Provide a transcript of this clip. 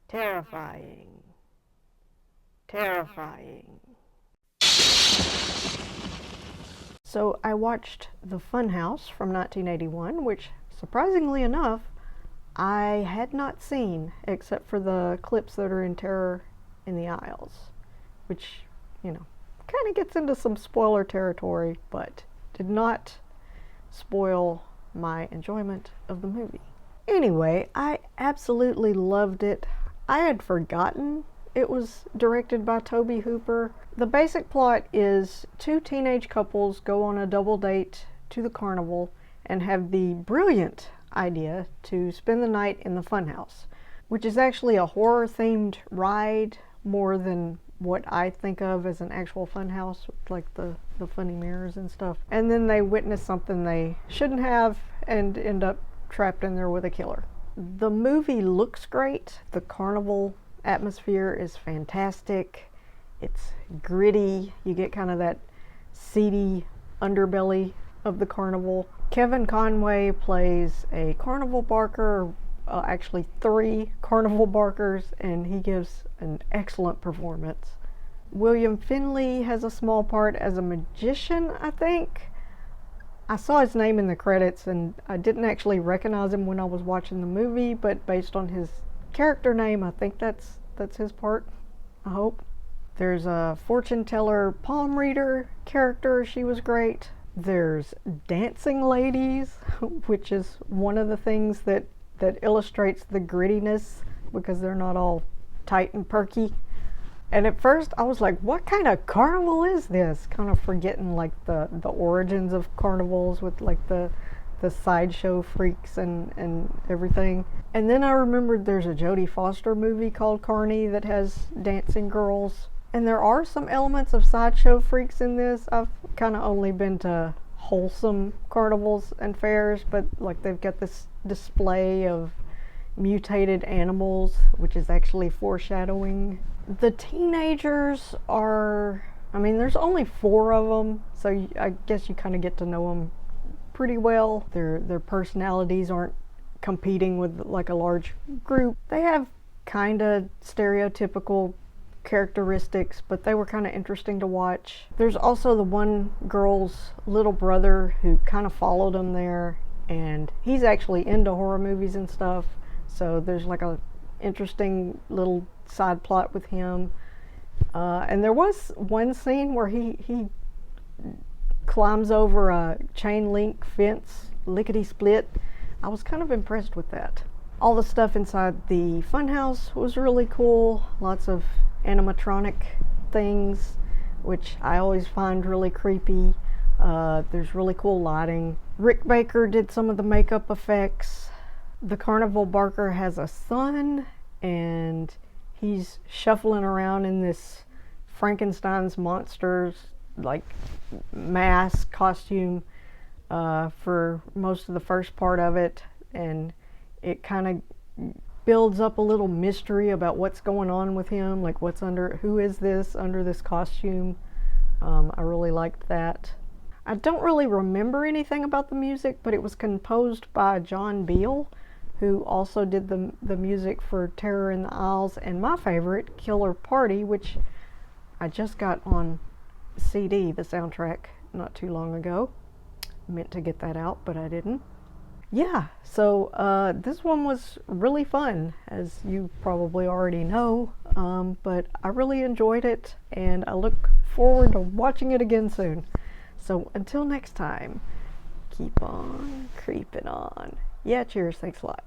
Terrifying. Terrifying. So I watched The Funhouse from 1981, which, surprisingly enough, I had not seen except for the clips that are in Terror in the Aisles, which, you know, kind of gets into some spoiler territory, but did not spoil my enjoyment of the movie. Anyway, I absolutely loved it. I had forgotten it was directed by Tobe Hooper. The basic plot is two teenage couples go on a double date to the carnival and have the brilliant idea to spend the night in the Funhouse, which is actually a horror-themed ride more than what I think of as an actual funhouse, like the funny mirrors and stuff. And then they witness something they shouldn't have and end up trapped in there with a killer. The movie looks great. The carnival atmosphere is fantastic. It's gritty. You get kind of that seedy underbelly of the carnival. Kevin Conway plays a carnival barker, actually 3 carnival barkers, and he gives an excellent performance. William Finley has a small part as a magician, I think. I saw his name in the credits and I didn't actually recognize him when I was watching the movie, but based on his character name, I think that's his part, I hope. There's a fortune teller palm reader character, she was great. There's dancing ladies, which is one of the things that illustrates the grittiness because they're not all tight and perky. And at first I was like, what kind of carnival is this? Kind of forgetting like the origins of carnivals with like the sideshow freaks and everything. And then I remembered there's a Jodie Foster movie called Carney that has dancing girls. And there are some elements of sideshow freaks in this. I've kind of only been to wholesome carnivals and fairs, but like they've got this display of mutated animals, which is actually foreshadowing. The teenagers are, I mean, there's only 4 of them, so I guess you kind of get to know them pretty well. Their personalities aren't competing with like a large group. They have kind of stereotypical characteristics, but they were kind of interesting to watch. There's also the one girl's little brother who kind of followed them there, and he's actually into horror movies and stuff, so there's like a interesting little side plot with him. And there was one scene where he climbs over a chain link fence, lickety split. I was kind of impressed with that. All the stuff inside the funhouse was really cool. Lots of animatronic things, which I always find really creepy. There's really cool lighting. Rick Baker did some of the makeup effects. The carnival barker has a son, and he's shuffling around in this Frankenstein's monsters like mask costume for most of the first part of it, and it kind of builds up a little mystery about what's going on with him, like who is this under this costume. I really liked that. I don't really remember anything about the music, but it was composed by John Beal, who also did the music for Terror in the Aisles and my favorite, Killer Party, which I just got on CD, the soundtrack, not too long ago. Meant to get that out, but I didn't. Yeah, so this one was really fun, as you probably already know, but I really enjoyed it, and I look forward to watching it again soon. So until next time, keep on creeping on. Yeah, cheers, thanks a lot.